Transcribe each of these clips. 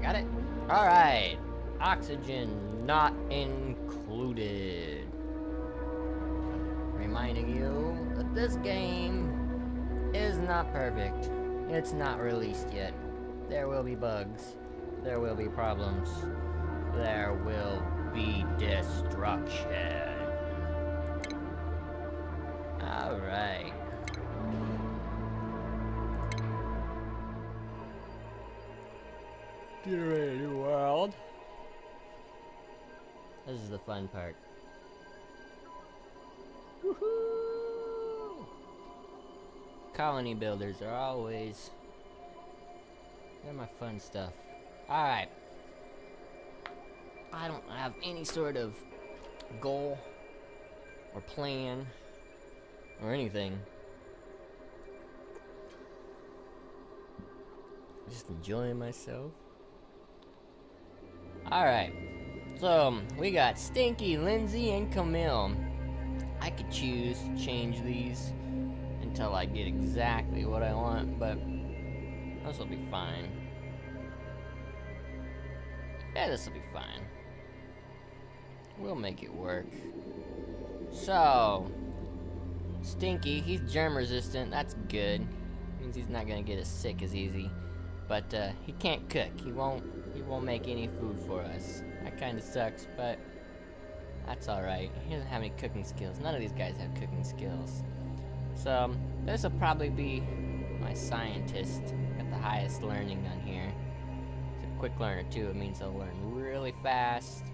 Got it? Alright. Oxygen not included. Reminding you that this game is not perfect. It's not released yet. There will be bugs. There will be problems. There will be destruction. Alright. Get ready, new world. This is the fun part. Woohoo! Colony builders are always... they're my fun stuff. Alright. I don't have any sort of goal or plan or anything. Just enjoying myself. Alright. So, we got Stinky, Lindsay, and Camille. I could choose to change these until I get exactly what I want, but this will be fine. Yeah, this will be fine. We'll make it work. So, Stinky, he's germ resistant. That's good. Means he's not gonna get as sick as easy. But he can't cook. He won't make any food for us. That kind of sucks, but that's alright. He doesn't have any cooking skills. None of these guys have cooking skills. So, this will probably be my scientist. Got the highest learning on here. He's a quick learner too. It means he'll learn really fast.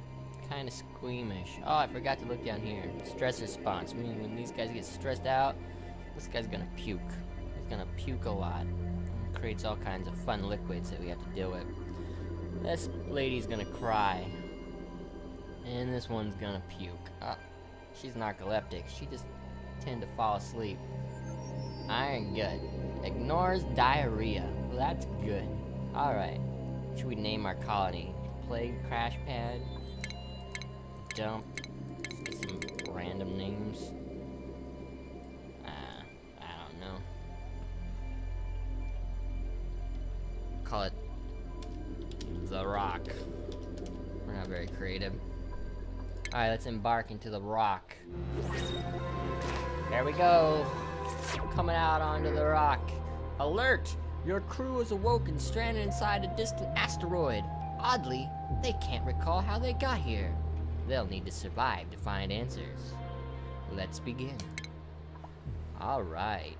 Kind of squeamish. Oh, I forgot to look down here. Stress response. Meaning when these guys get stressed out, this guy's gonna puke. He's gonna puke a lot. It creates all kinds of fun liquids that we have to deal with. This lady's gonna cry. And this one's gonna puke. She's narcoleptic. She just tend to fall asleep. Iron gut. Ignores diarrhea. Well, that's good. Alright. Should we name our colony? Plague Crash Pad? Dump. Just some random names. I don't know. Call it The Rock. We're not very creative. Alright, let's embark into the rock. There we go. Coming out onto the rock. Alert! Your crew is awoken, stranded inside a distant asteroid. Oddly, they can't recall how they got here. They'll need to survive to find answers. Let's begin. Alright.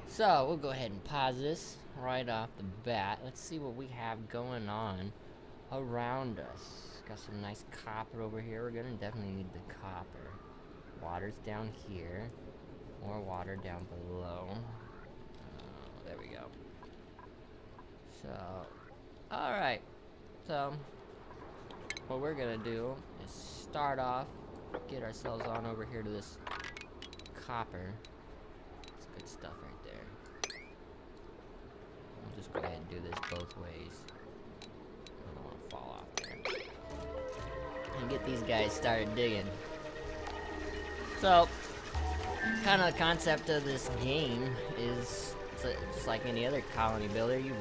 So, we'll go ahead and pause this right off the bat. Let's see what we have going on around us. Got some nice copper over here. We're gonna definitely need the copper. Water's down here. More water down below. There we go. So, alright. So, what we're gonna do is start off, get ourselves on over here to this copper. That's good stuff right there. I'll just go ahead and do this both ways. I don't want to fall off there. And get these guys started digging. So, kind of the concept of this game is just like any other colony builder. You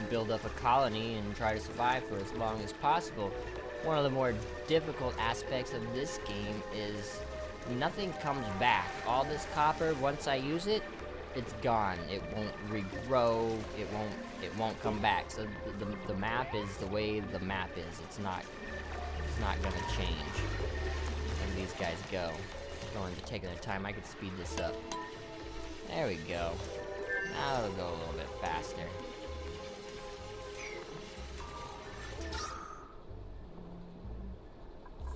build up a colony and try to survive for as long as possible. One of the more difficult aspects of this game is nothing comes back. All this copper, once I use it, it's gone. It won't regrow. It won't come back. So the map is the way the map is. It's not gonna change. Where these guys go. Going to take their time. I could speed this up. There we go. Now it'll go a little bit faster.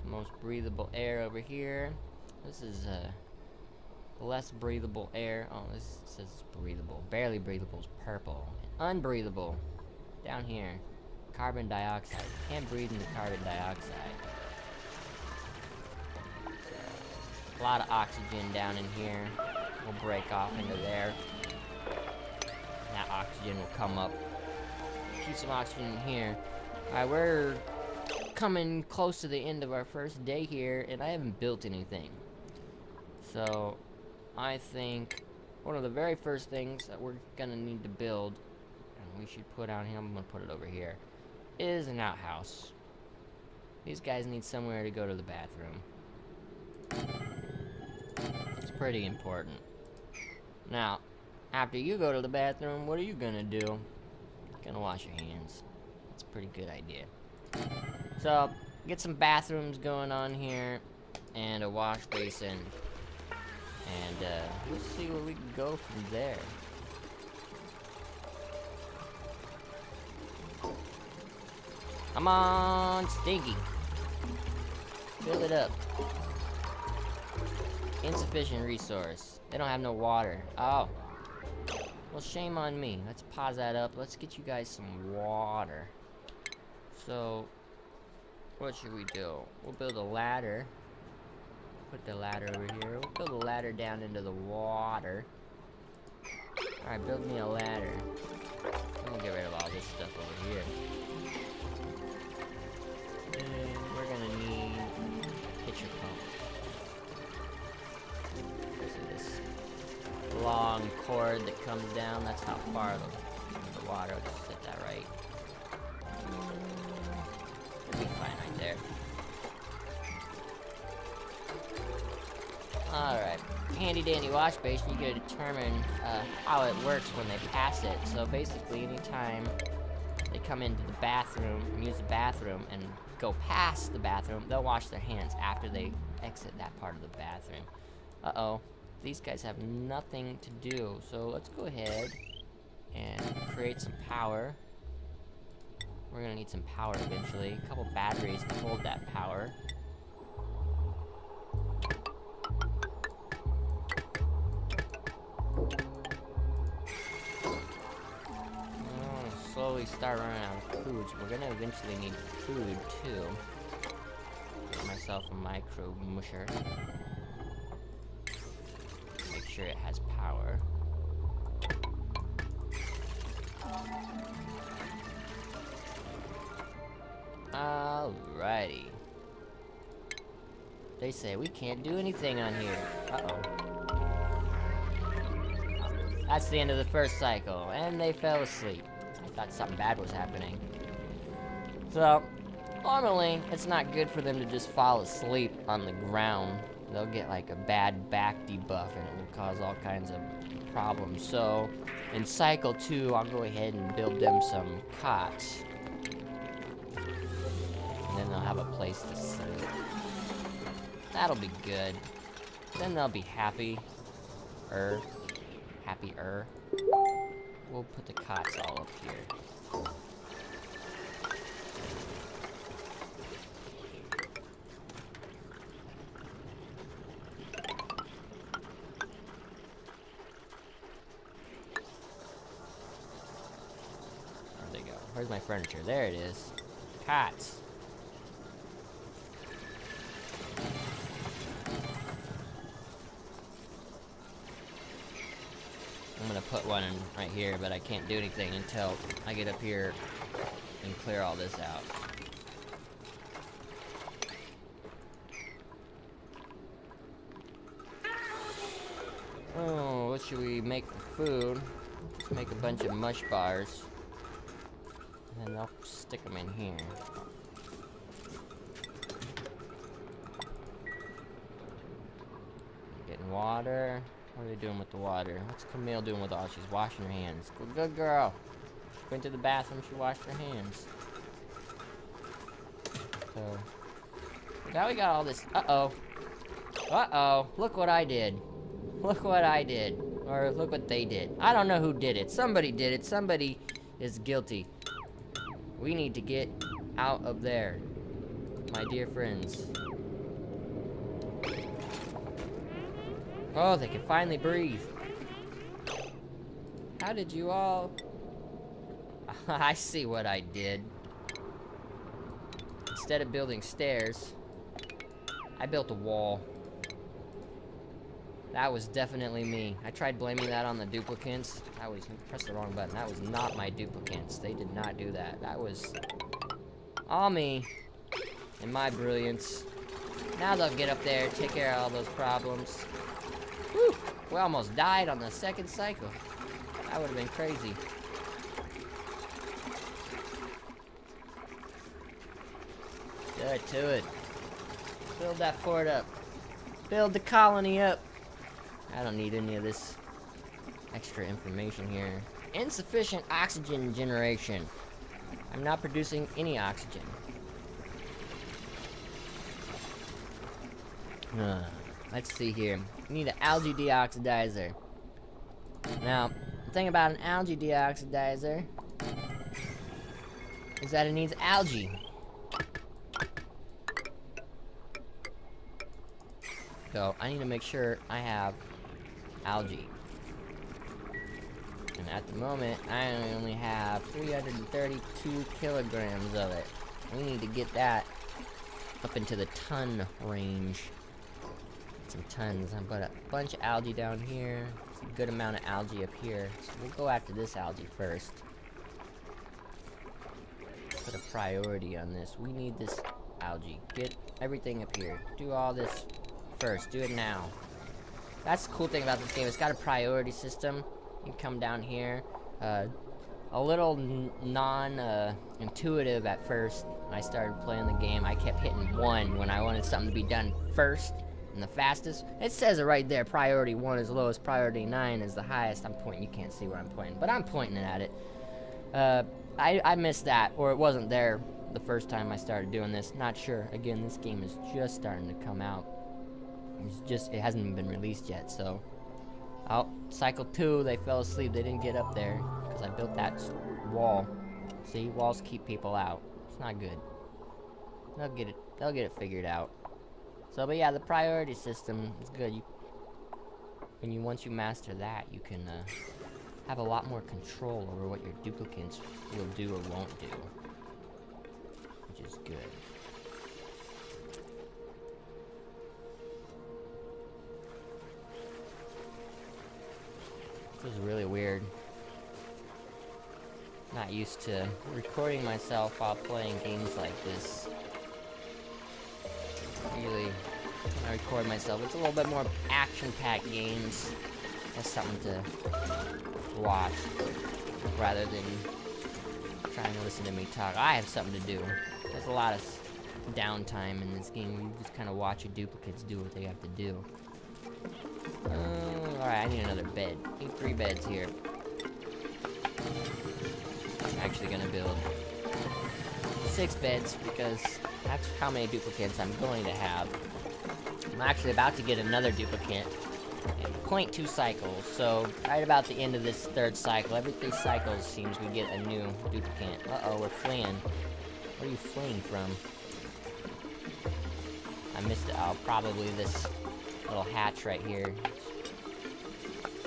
Most breathable air over here. This is less breathable air. Oh, this says breathable. Barely breathable is purple. Unbreathable down here. Carbon dioxide. Can't breathe in the carbon dioxide. So, a lot of oxygen down in here. We'll break off into there. That oxygen will come up. Keep some oxygen in here. Alright, we're coming close to the end of our first day here, and I haven't built anything. So, I think one of the very first things that we're gonna need to build, and we should put out here, I'm gonna put it over here, is an outhouse. These guys need somewhere to go to the bathroom. It's pretty important. Now, after you go to the bathroom, what are you gonna do? Gonna wash your hands. That's a pretty good idea. So, get some bathrooms going on here, and a wash basin. And, let's see where we can go from there. Come on, Stinky. Fill it up. Insufficient resource. They don't have no water. Oh. Well, shame on me. Let's pause that up. Let's get you guys some water. So, what should we do? We'll build a ladder. Put the ladder over here. We'll build a ladder down into the water. Alright, build me a ladder. I'm gonna get rid of all this stuff over here. And we're gonna need a pitcher pump. See this long cord that comes down? That's how far the water will just set that right. It'll be fine right there. Alright, handy dandy wash basin, you gotta determine how it works when they pass it. So basically, anytime they come into the bathroom, use the bathroom, and go past the bathroom, they'll wash their hands after they exit that part of the bathroom. Uh-oh, these guys have nothing to do, so let's go ahead and create some power. We're gonna need some power eventually, a couple batteries to hold that power. Slowly start running out of food, so we're gonna eventually need food too. Get myself a micro musher. Make sure it has power. Alrighty. They say we can't do anything on here. Uh-oh. That's the end of the first cycle, and they fell asleep. I thought something bad was happening. So, normally, it's not good for them to just fall asleep on the ground. They'll get like a bad back debuff, and it will cause all kinds of problems. So, in cycle 2, I'll go ahead and build them some cots. And then they'll have a place to sleep. That'll be good. Then they'll be happy. Happier. We'll put the cots all up here. There they go. Where's my furniture? There it is. Cots. I'm gonna put one in right here, but I can't do anything until I get up here and clear all this out. Oh, what should we make for food? Let's make a bunch of mush bars. And then I'll stick them in here. Getting water. What are they doing with the water? What's Camille doing with all? She's washing her hands. Good girl. Went to the bathroom, she washed her hands. So, now we got all this. Uh-oh. Uh-oh. Look what I did. Look what I did. Or look what they did. I don't know who did it. Somebody did it. Somebody is guilty. We need to get out of there, my dear friends. Oh, they can finally breathe. How did you all... I see what I did. Instead of building stairs, I built a wall. That was definitely me. I tried blaming that on the duplicants. I pressed the wrong button. That was not my duplicants. They did not do that. That was all me and my brilliance. Now they'll get up there, take care of all those problems. Whew, we almost died on the second cycle. That would have been crazy. Do it to it. Build that fort up. Build the colony up. I don't need any of this extra information here. Insufficient oxygen generation. I'm not producing any oxygen. Let's see here. We need an algae deoxidizer. Now, the thing about an algae deoxidizer is that it needs algae. So, I need to make sure I have algae. And at the moment, I only have 332 kilograms of it. We need to get that up into the ton range. Some tons. I put a bunch of algae down here. It's a good amount of algae up here. So we'll go after this algae first. Put a priority on this. We need this algae. Get everything up here. Do all this first. Do it now. That's the cool thing about this game. It's got a priority system. You can come down here. A little non-intuitive at first. When I started playing the game, I kept hitting 1 when I wanted something to be done first and the fastest. It says it right there. Priority 1 is the lowest. Priority 9 is the highest. I'm pointing. You can't see where I'm pointing, but I'm pointing it at it. I missed that, or it wasn't there the first time I started doing this. Not sure. Again, this game is just starting to come out. It hasn't even been released yet, so. Oh, cycle 2, they fell asleep. They didn't get up there because I built that wall. See, walls keep people out. It's not good. They'll get it figured out. So, but yeah, the priority system is good. Once you master that, you can have a lot more control over what your duplicates will do or won't do, which is good. This is really weird. Not used to recording myself while playing games like this. Usually, when I record myself, it's a little bit more action-packed games. That's something to watch, rather than trying to listen to me talk. I have something to do. There's a lot of downtime in this game where you just kind of watch your duplicates do what they have to do. Alright, I need another bed. I need 3 beds here. I'm actually gonna build 6 beds because that's how many duplicates I'm going to have. I'm actually about to get another duplicate in 0.2 cycles, so right about the end of this 3rd cycle, every 3 cycles seems we get a new duplicate. Uh-oh, we're fleeing. Where are you fleeing from? I missed it. Oh, probably this little hatch right here.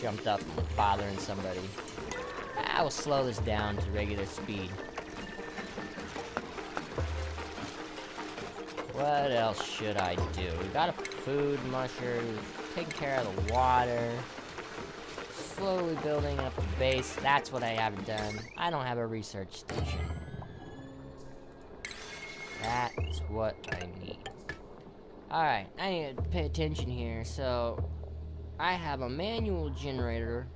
Jumped up and was bothering somebody. I will slow this down to regular speed. What else should I do? We got a food musher, taking care of the water, slowly building up the base. That's what I haven't done. I don't have a research station. That's what I need. Alright, I need to pay attention here. So, I have a manual generator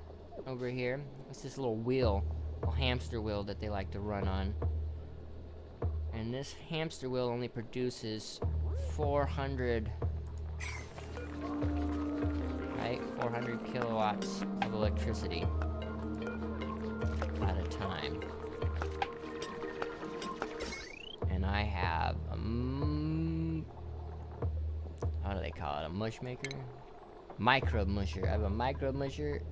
over here. It's this little wheel, a hamster wheel that they like to run on. And this hamster wheel only produces 400 kilowatts of electricity at a time. And I have a what do they call it? A mush maker? Microbe musher. I have a microbe musher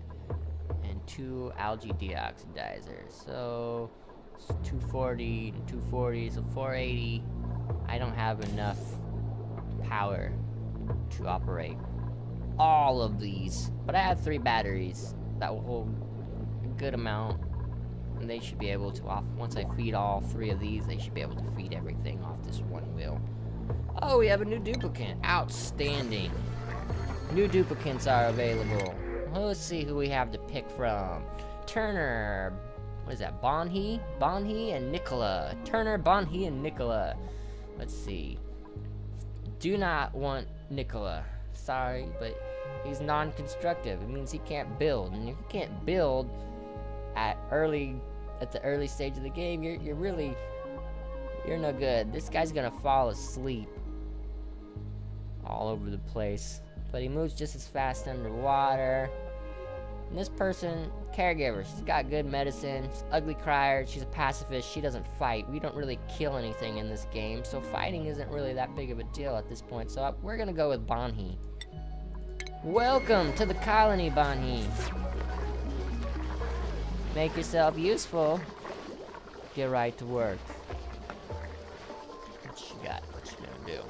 and 2 algae deoxidizers. So it's 240 and 240, so 480. I don't have enough power to operate all of these, but I have 3 batteries that will hold a good amount, and they should be able to once I feed all 3 of these, they should be able to feed everything off this one wheel. Oh, we have a new duplicate. Outstanding. New duplicates are available. Well, let's see who we have to pick from. Turner. What is that? Bonhee? Bonhee and Nicola. Turner, Bonhee, and Nicola. Let's see. Do not want Nicola. Sorry, but he's non-constructive. It means he can't build. And if you can't build at the early stage of the game, you're You're no good. This guy's gonna fall asleep all over the place. But he moves just as fast underwater. And this person, caregiver, she's got good medicine. She's ugly crier. She's a pacifist. She doesn't fight. We don't really kill anything in this game, so fighting isn't really that big of a deal at this point. So we're gonna go with Banhi. Welcome to the colony, Banhi. Make yourself useful. Get right to work. What you got? What you gonna do?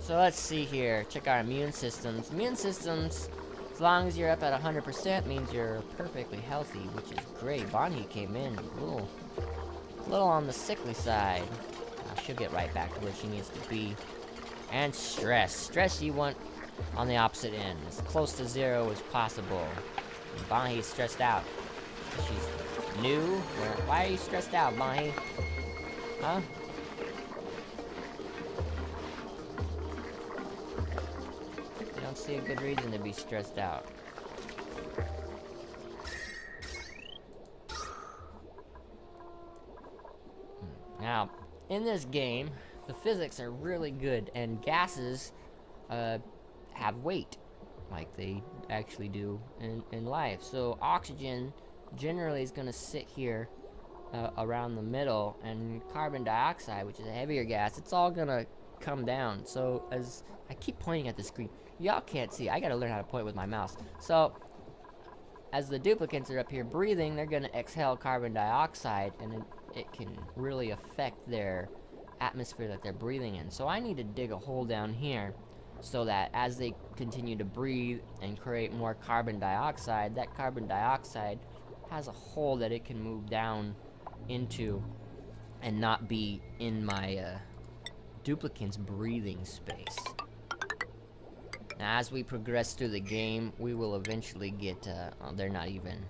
So let's see here. Check our immune systems. Immune systems, as long as you're up at 100%, means you're perfectly healthy, which is great. Banhi came in a little on the sickly side. She'll get right back to where she needs to be. And stress. Stress you want on the opposite end, as close to 0 as possible. Banhi's stressed out. She's new. Why are you stressed out, Banhi? Huh? I don't see a good reason to be stressed out. Now, in this game, the physics are really good, and gases have weight, like they actually do in life. So oxygen generally is going to sit here around the middle, and carbon dioxide, which is a heavier gas, it's all going to come down. So as I keep pointing at the screen, y'all can't see. I got to learn how to point with my mouse. So as the duplicates are up here breathing, they're going to exhale carbon dioxide, and it can really affect their atmosphere that they're breathing in. So I need to dig a hole down here so that as they continue to breathe and create more carbon dioxide, that carbon dioxide has a hole that it can move down into and not be in my duplicant's breathing space. Now, as we progress through the game, we will eventually get, they're not even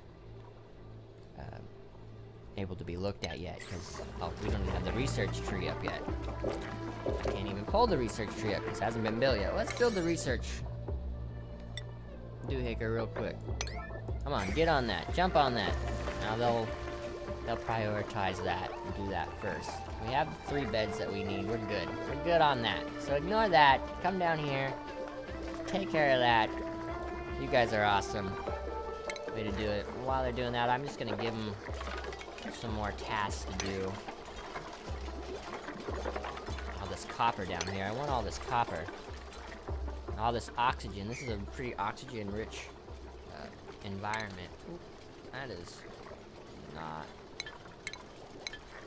able to be looked at yet, because we don't even have the research tree up yet. I can't even pull the research tree up because it hasn't been built yet. Let's build the research doohickey real quick. Come on, get on that. Jump on that. Now they'll prioritize that and do that first. We have 3 beds that we need. We're good. We're good on that. So ignore that. Come down here. Take care of that. You guys are awesome. Way to do it. While they're doing that, I'm just gonna give them some more tasks to do. All this copper down here. I want all this copper. All this oxygen. This is a pretty oxygen-rich environment. Oop, that is not...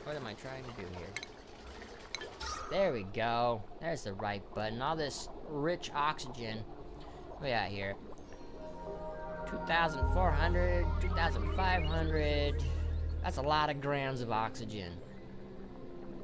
What am I trying to do here? There we go. There's the right button. All this rich oxygen. What we got here? 2,400, 2,500. That's a lot of grams of oxygen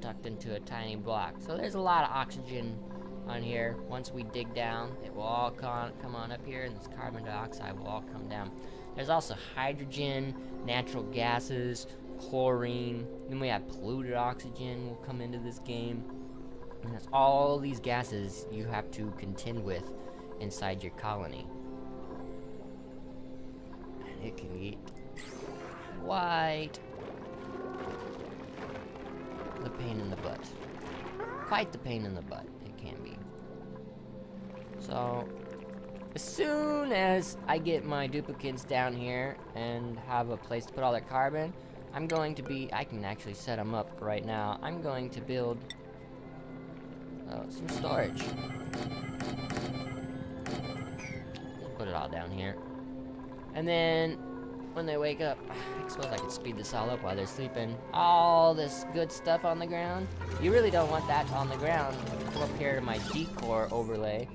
tucked into a tiny block. So there's a lot of oxygen on here. Once we dig down, it will all come on up here, and this carbon dioxide will all come down. There's also hydrogen, natural gases, chlorine. Then we have polluted oxygen will come into this game. And that's all these gases you have to contend with inside your colony. And it can get quite the pain in the butt. Quite the pain in the butt, it can be. So, as soon as I get my duplicates down here and have a place to put all their carbon, I'm going to be, I can actually set them up right now. I'm going to build some storage. Put it all down here. And then, when they wake up, I suppose I could speed this all up while they're sleeping. All this good stuff on the ground. You really don't want that on the ground. Come up here to my decor overlay.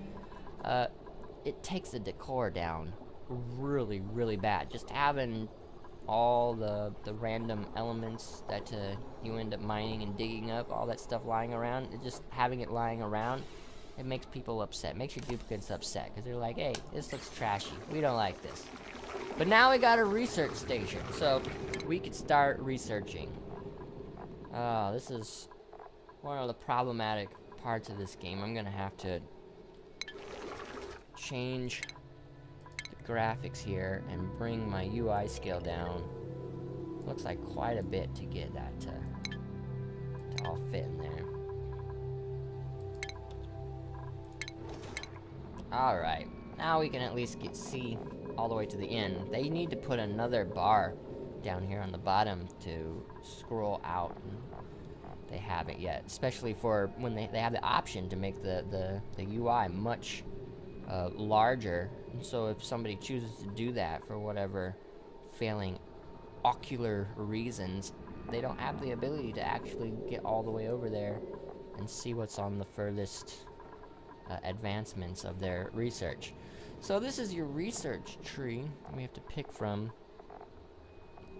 It takes the decor down really, really bad. Just having all the random elements that you end up mining and digging up, all that stuff lying around, just having it lying around, it makes people upset. Makes your duplicates upset, because they're like, hey, this looks trashy. We don't like this. But now we got a research station, so we could start researching. Oh, this is one of the problematic parts of this game. I'm gonna have to change the graphics here and bring my UI scale down. Looks like quite a bit to get that to all fit in there. Alright, now we can at least see all the way to the end. They need to put another bar down here on the bottom to scroll out. They haven't yet, especially for when they have the option to make the UI much larger. And so if somebody chooses to do that for whatever failing ocular reasons, they don't have the ability to actually get all the way over there and see what's on the furthest advancements of their research. So this is your research tree we have to pick from.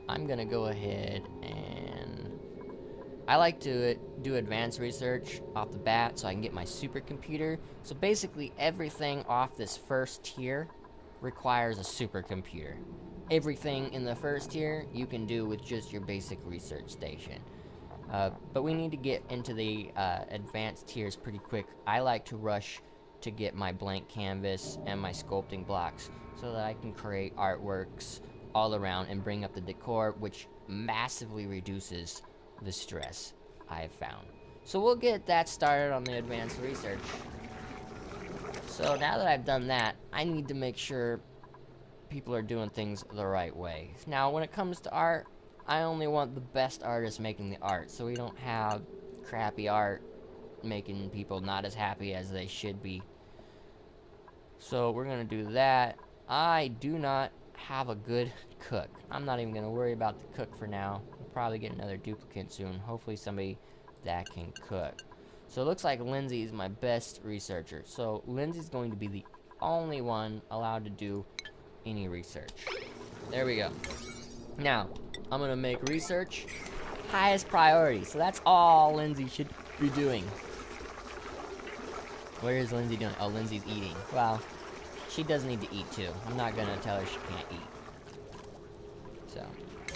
I'm gonna go ahead and I like to do advanced research off the bat so I can get my supercomputer. So basically everything off this first tier requires a supercomputer. Everything in the first tier you can do with just your basic research station. But we need to get into the advanced tiers pretty quick. I like to rush to get my blank canvas and my sculpting blocks so that I can create artworks all around and bring up the decor, which massively reduces the stress I have found. So we'll get that started on the advanced research. So now that I've done that, I need to make sure people are doing things the right way. Now when it comes to art, I only want the best artists making the art, so we don't have crappy art making people not as happy as they should be. So we're gonna do that. I do not have a good cook. I'm not even gonna worry about the cook for now. We'll probably get another duplicate soon. Hopefully somebody that can cook. So it looks like Lindsay is my best researcher. So Lindsay's going to be the only one allowed to do any research. There we go. Now, I'm gonna make research highest priority. So that's all Lindsay should be doing. Where is Lindsay doing? Oh, Lindsay's eating. Well, she does need to eat too. I'm not gonna tell her she can't eat. So,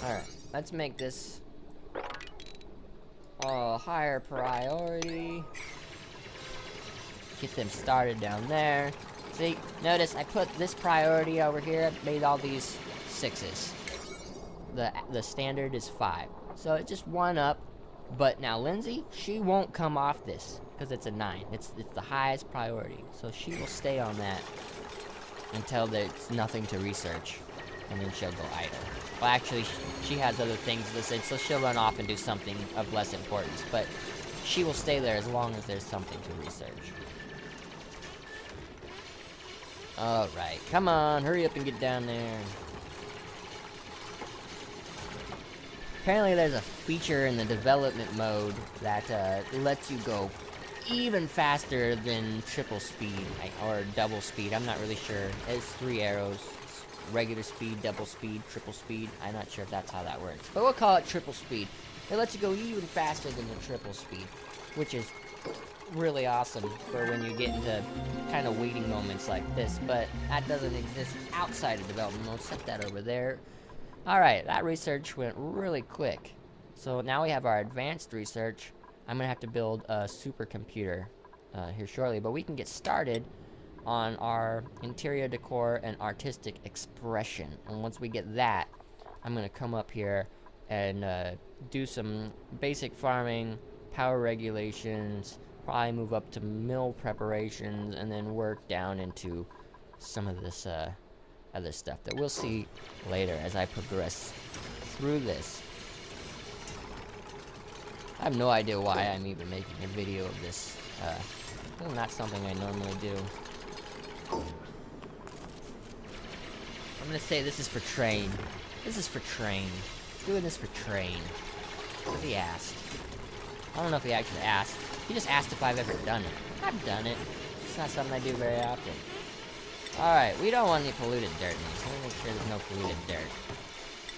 alright. Let's make this a higher priority. Get them started down there. See, notice I put this priority over here, made all these 6s. The standard is 5. So it's just 1 up. But now Lindsay, she won't come off this because it's a 9. It's the highest priority. So she will stay on that until there's nothing to research, and then she'll go idle. Well, actually, she has other things listed, so she'll run off and do something of less importance. But she will stay there as long as there's something to research. Alright, come on, hurry up and get down there. Apparently there's a feature in the development mode that lets you go even faster than triple speed, or double speed, I'm not really sure. It's 3 arrows, regular speed, double speed, triple speed. I'm not sure if that's how that works, but we'll call it triple speed. It lets you go even faster than the triple speed, which is really awesome for when you get into kind of waiting moments like this, but that doesn't exist outside of development mode. Set that over there. Alright, that research went really quick. So now we have our advanced research. I'm gonna have to build a supercomputer here shortly, but we can get started on our interior decor and artistic expression. And once we get that, I'm gonna come up here and do some basic farming, power regulations, probably move up to mill preparations, and then work down into some of this other stuff that we'll see later as I progress through this. I have no idea why I'm even making a video of this. It's not something I normally do. I'm gonna say this is for Train. This is for Train. Doing this for Train. Because he asked. I don't know if he actually asked. He just asked if I've ever done it. I've done it. It's not something I do very often. Alright, we don't want any polluted dirt in this. Let me make sure there's no polluted dirt.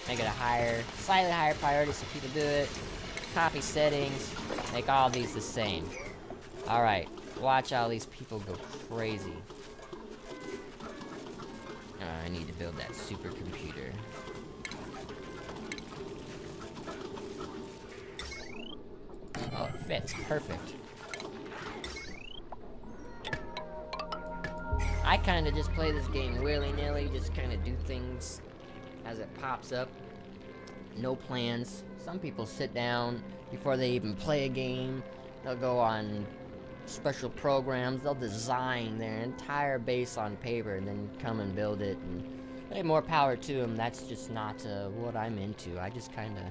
Make it a slightly higher priority so people do it. Copy settings. Make all these the same. Alright, watch all these people go crazy. I need to build that supercomputer. Oh, it fits. Perfect. I kind of just play this game willy-nilly, just kind of do things as it pops up. no plans. Some people sit down before they even play a game. They'll go on special programs. They'll design their entire base on paper and then come and build it. And hey, more power to them. That's just not what I'm into. I just kind of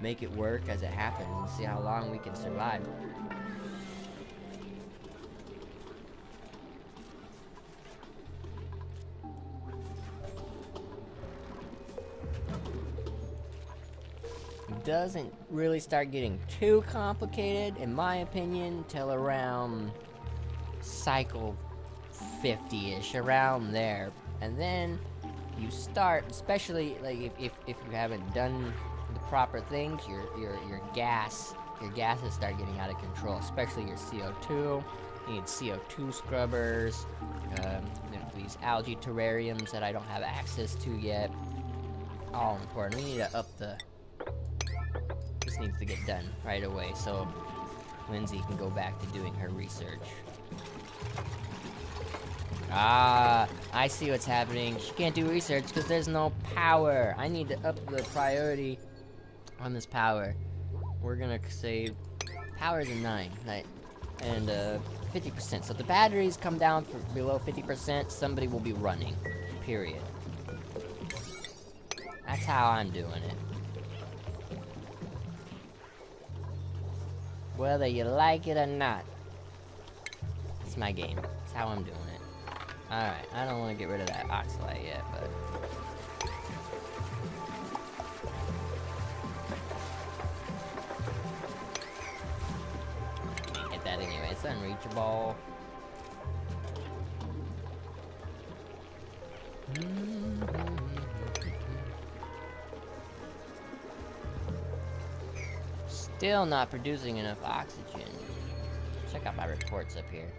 make it work as it happens and see how long we can survive. Doesn't really start getting too complicated, in my opinion, till around cycle 50-ish, around there. And then you start, especially like if you haven't done the proper things, your gases start getting out of control, especially your CO2. You need CO2 scrubbers, these algae terrariums that I don't have access to yet. All important. We need to up the... This needs to get done right away so Lindsay can go back to doing her research. Ah, I see what's happening. She can't do research because there's no power. I need to up the priority on this power. We're gonna save power's a 9, right? And 50%. So if the batteries come down for below 50%, somebody will be running. Period. That's how I'm doing it. Whether you like it or not. It's my game. It's how I'm doing it. Alright, I don't want to get rid of that oxalate yet, but... Can't get that anyway, it's unreachable. Still not producing enough oxygen. Check out my reports up here.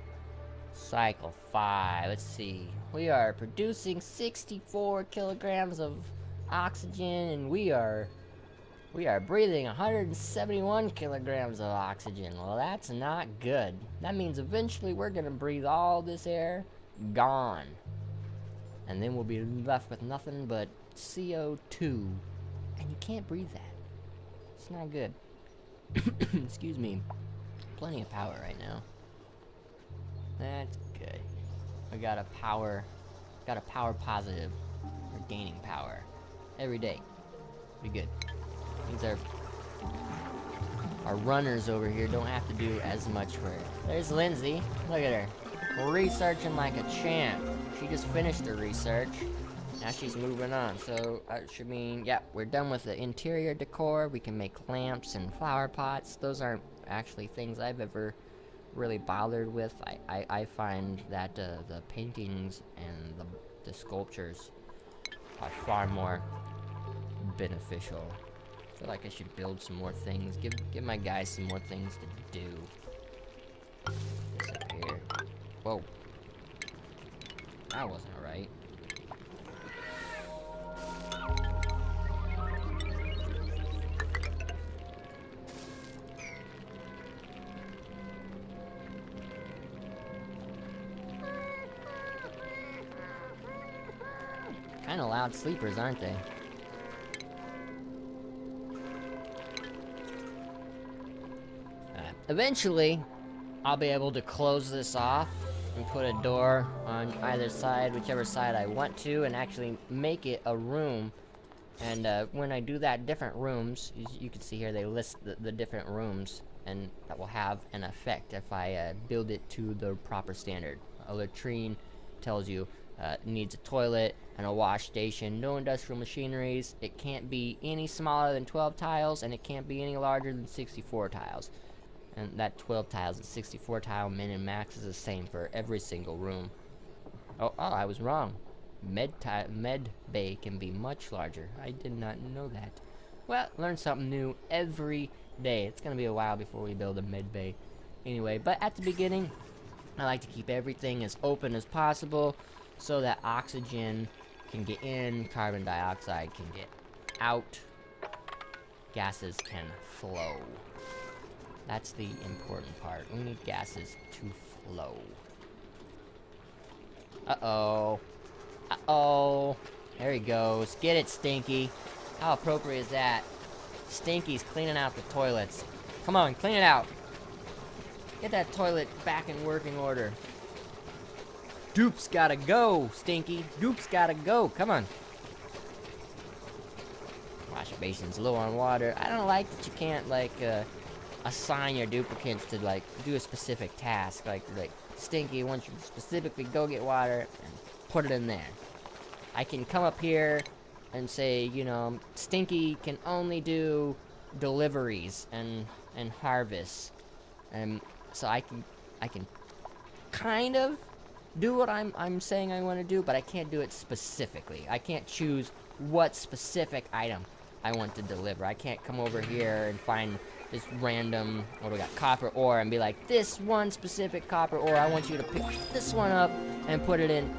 Cycle 5, let's see. We are producing 64 kilograms of oxygen, and we are breathing 171 kilograms of oxygen. Well, that's not good. That means eventually we're gonna breathe all this air gone. And then we'll be left with nothing but CO2. And you can't breathe that. It's not good. Excuse me. Plenty of power right now. That's good. We got a power positive. We're gaining power every day. Be good. Means our runners over here don't have to do as much work. There's Lindsay. Look at her. Researching like a champ. She just finished her research. Now she's moving on. So, should mean, yeah, we're done with the interior decor. We can make lamps and flower pots. Those aren't actually things I've ever really bothered with. I find that the paintings and the sculptures are far more beneficial. I feel like I should build some more things. Give my guys some more things to do. This up here. Whoa. That wasn't right. Kinda loud sleepers, aren't they? Eventually, I'll be able to close this off and put a door on either side, whichever side I want to, and actually make it a room. And when I do that, different rooms, you can see here they list the different rooms, and that will have an effect if I build it to the proper standard. A latrine tells you needs a toilet and a wash station, no industrial machineries, it can't be any smaller than 12 tiles, and it can't be any larger than 64 tiles. And that 12 tiles and 64 tile min and max is the same for every single room. Oh, I was wrong. Med bay can be much larger. I did not know that. Well, learn something new every day. It's gonna be a while before we build a med bay. Anyway, but at the beginning, I like to keep everything as open as possible so that oxygen can get in, carbon dioxide can get out, gases can flow. That's the important part. We need gases to flow. Uh-oh. Uh-oh. There he goes. Get it, Stinky. How appropriate is that? Stinky's cleaning out the toilets. Come on, clean it out. Get that toilet back in working order. Dupe's gotta go, Stinky. Dupe's gotta go. Come on. Wash basin's low on water. I don't like that you can't, like, assign your duplicates to, like, do a specific task. Like Stinky wants you to specifically go get water and put it in there. I can come up here and say, you know, Stinky can only do deliveries and harvests. And so I can kind of do what I'm saying I want to do, but I can't do it specifically. I can't choose what specific item I want to deliver. I can't come over here and find this random, what do we got, copper ore, and be like, this one specific copper ore, I want you to pick this one up and put it in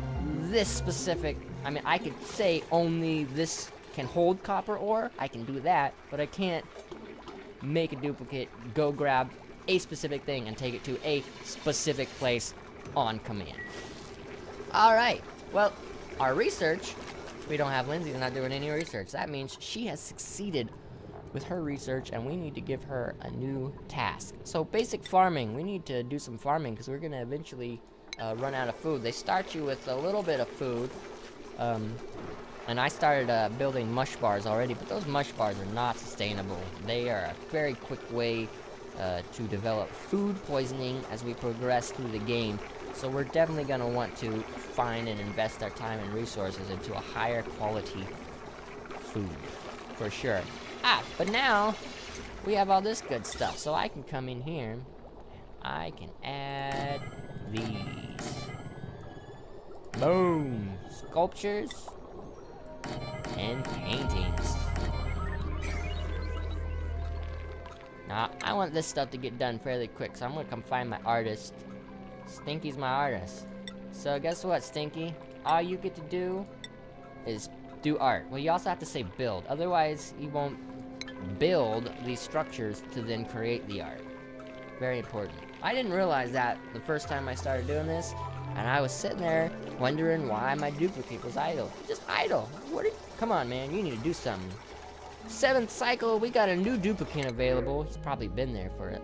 this specific. I mean, I could say only this can hold copper ore. I can do that, but I can't make a duplicate, go grab a specific thing and take it to a specific place on command. Alright, well, our research, we don't have Lindsay, we're not doing any research. That means she has succeeded with her research, and we need to give her a new task. So basic farming, we need to do some farming because we're going to eventually run out of food. They start you with a little bit of food, and I started building mush bars already, but those mush bars are not sustainable. They are a very quick way to develop food poisoning as we progress through the game. So we're definitely going to want to find and invest our time and resources into a higher quality food, for sure. But now we have all this good stuff, so I can come in here and I can add these. Boom! Sculptures and paintings. Now, I want this stuff to get done fairly quick, so I'm gonna come find my artist. Stinky's my artist. So guess what, Stinky? All you get to do is do art. Well, you also have to say build. Otherwise, you won't build these structures to then create the art. Very important. I didn't realize that the first time I started doing this, and I was sitting there wondering why my duplicate was idle. Just idle. Come on, man. You need to do something. 7th cycle, we got a new duplicate available. He's probably been there for it.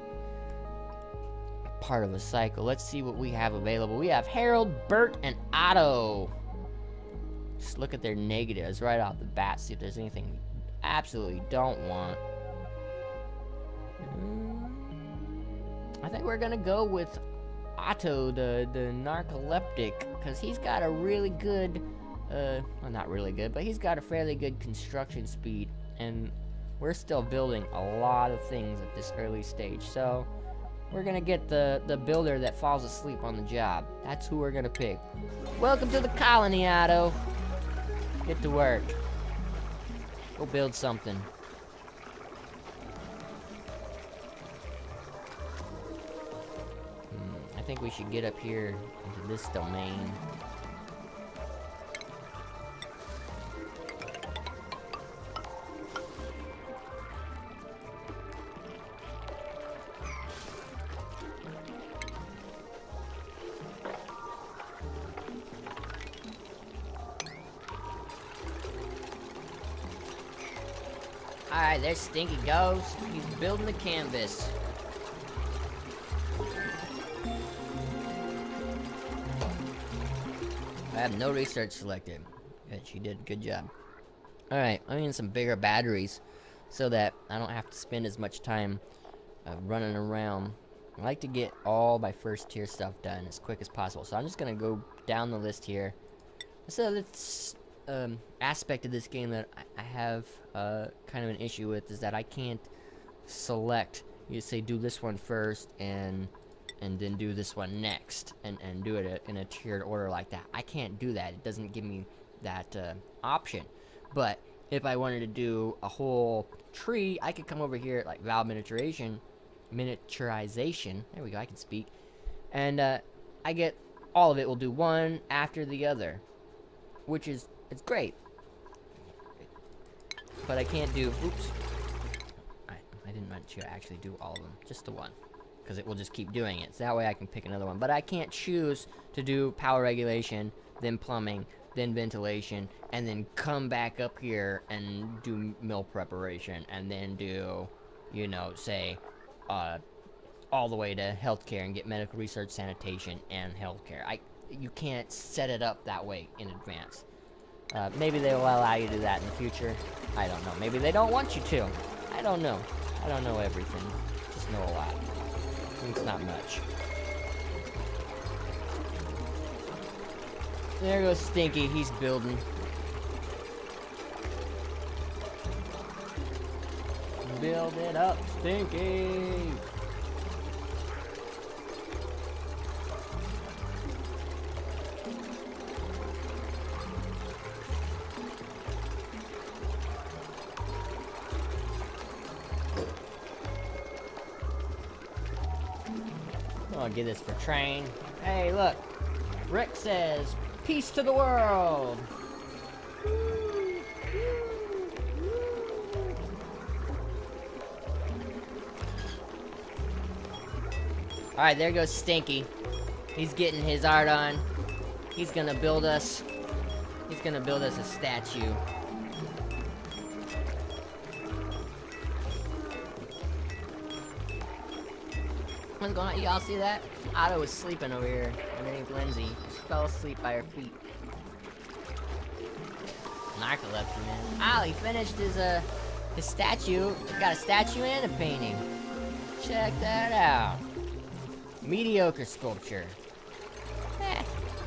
Part of a cycle. Let's see what we have available. We have Harold, Bert, and Otto. Just look at their negatives right off the bat. See if there's anything we absolutely don't want. I think we're gonna go with Otto, the narcoleptic, because he's got a really good, well, not really good, but he's got a fairly good construction speed, and we're still building a lot of things at this early stage. So we're gonna get the builder that falls asleep on the job. That's who we're gonna pick. Welcome to the colony, Otto. Get to work. Go build something. I think we should get up here into this domain. Alright, there Stinky goes. He's building the canvas. I have no research selected. Good, she did. Good job. Alright, I need some bigger batteries so that I don't have to spend as much time running around. I like to get all my first tier stuff done as quick as possible. So I'm just going to go down the list here. So this aspect of this game that I have kind of an issue with is that I can't select. You say do this one first and then do this one next and do it in a tiered order like that. I can't do that. It doesn't give me that option. But if I wanted to do a whole tree, I could come over here at like Valve miniaturization. There we go, I can speak. And I get all of it will do one after the other, which is, it's great. But I can't do, oops. I didn't want to actually do all of them, just the one, because it will just keep doing it. So that way I can pick another one. But I can't choose to do power regulation, then plumbing, then ventilation, and then come back up here and do mill preparation, and then do, you know, say, all the way to healthcare and get medical research, sanitation, and healthcare. You can't set it up that way in advance. Maybe they will allow you to do that in the future. I don't know. Maybe they don't want you to. I don't know. I don't know everything. Just know a lot. It's not much. There goes Stinky. He's building. Build it up, Stinky! I'll get this for train. Hey, look. Rick says, "Peace to the world." Alright, there goes Stinky. He's getting his art on. He's gonna build us a statue. What's going on? Y'all see that? Otto was sleeping over here underneath Lindsay. She fell asleep by her feet. Narcolepsy, man. Oh, he finished his statue. Got a statue and a painting. Check that out. Mediocre sculpture.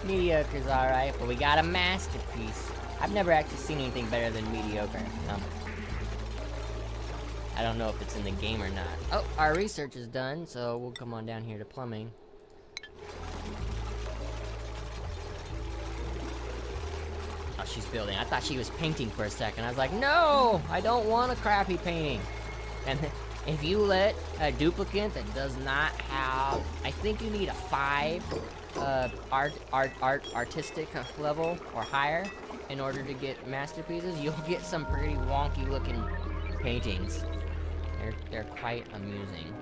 Mediocre's alright, but we got a masterpiece. I've never actually seen anything better than mediocre. I don't know if it's in the game or not. Oh, our research is done, so we'll come on down here to plumbing. Oh, she's building. I thought she was painting for a second. I was like, no! I don't want a crappy painting. And if you let a duplicate that does not have... I think you need a 5 artistic level or higher in order to get masterpieces. You'll get some pretty wonky looking paintings. They're quite amusing.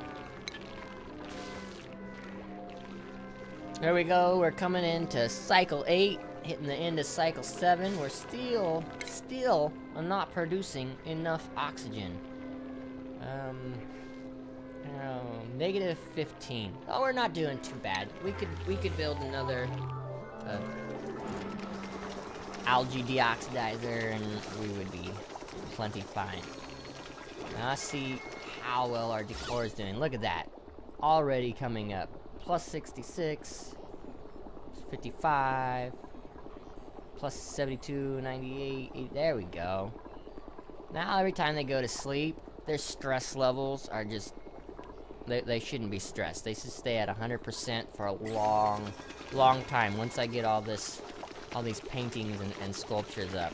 There we go. We're coming into cycle 8, hitting the end of cycle 7. We're still not producing enough oxygen. Negative 15. Oh, we're not doing too bad. We could build another algae deoxidizer, and we would be plenty fine. Now let's see how well our decor is doing. Look at that. Already coming up. Plus 66. 55. Plus 72, 98. 80. There we go. Now every time they go to sleep, their stress levels are just... They shouldn't be stressed. They should stay at 100% for a long time. Once I get all these paintings and sculptures up.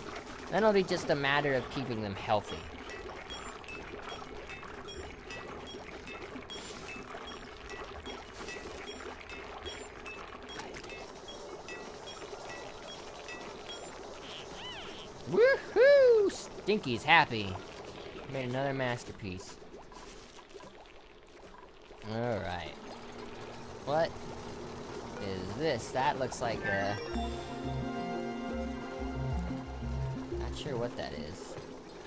Then it'll be just a matter of keeping them healthy. Woohoo! Stinky's happy. Made another masterpiece. Alright. What is this? That looks like a... Not sure what that is.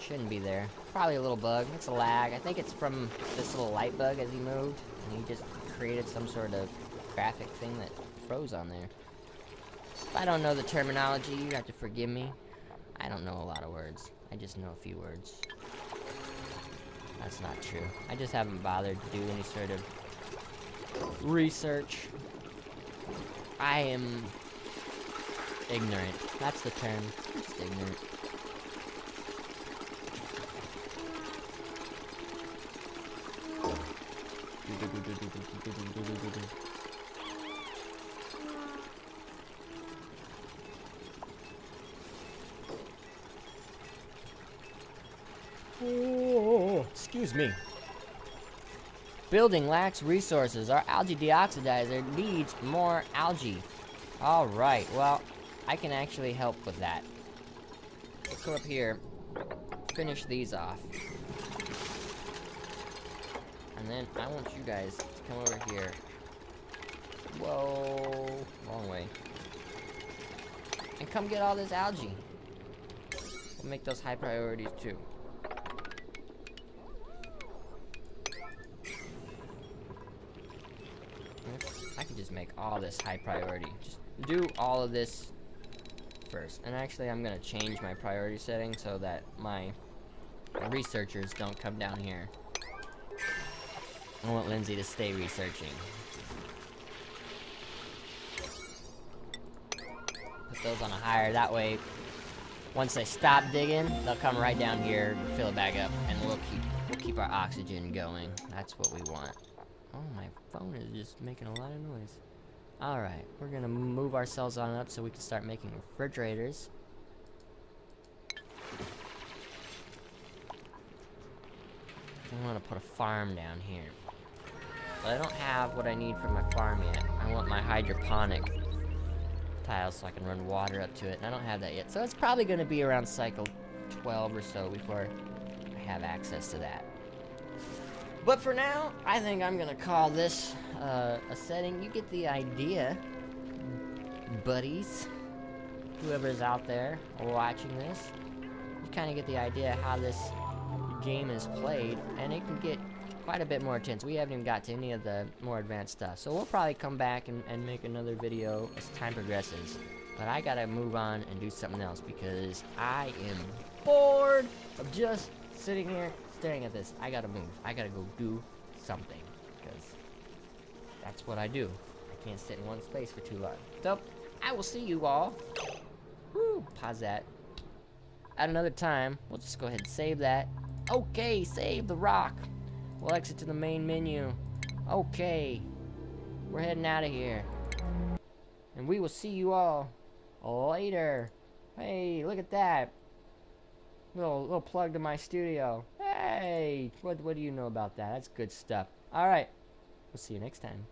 Shouldn't be there. Probably a little bug. It's a lag. I think it's from this little light bug as he moved. And he just created some sort of graphic thing that froze on there. If I don't know the terminology, you have to forgive me. I don't know a lot of words. I just know a few words. That's not true. I just haven't bothered to do any sort of research. I am ignorant. That's the term. Just ignorant. Oh, excuse me. Building lacks resources. Our algae deoxidizer needs more algae. Alright, well, I can actually help with that. Let's go up here, finish these off. And then I want you guys to come over here. Whoa, wrong way. And come get all this algae. We'll make those high priorities too. I could just make all this high priority. Just do all of this first. And actually, I'm gonna change my priority setting so that my researchers don't come down here. I want Lindsay to stay researching. Put those on a higher, that way, once they stop digging, they'll come right down here, fill it back up, and we'll keep our oxygen going. That's what we want. Oh, my phone is just making a lot of noise. Alright, we're gonna move ourselves on up so we can start making refrigerators. I want to put a farm down here. But I don't have what I need for my farm yet. I want my hydroponic tiles so I can run water up to it, and I don't have that yet. So it's probably going to be around cycle 12 or so before I have access to that. But for now, I think I'm going to call this a setting. You get the idea, buddies. Whoever's out there watching this, you kind of get the idea how this game is played, and it can get quite a bit more intense. We haven't even got to any of the more advanced stuff, so we'll probably come back and make another video as time progresses. But I gotta move on and do something else because I am bored of just sitting here staring at this. I gotta move. I gotta go do something because that's what I do. I can't sit in one space for too long. So I will see you all. Woo, pause that. At another time, we'll just go ahead and save that. Okay, save the rock. We'll exit to the main menu. Okay, we're heading out of here. And we will see you all later. Hey, look at that. Little plug to my studio. Hey, what do you know about that? That's good stuff. All right, we'll see you next time.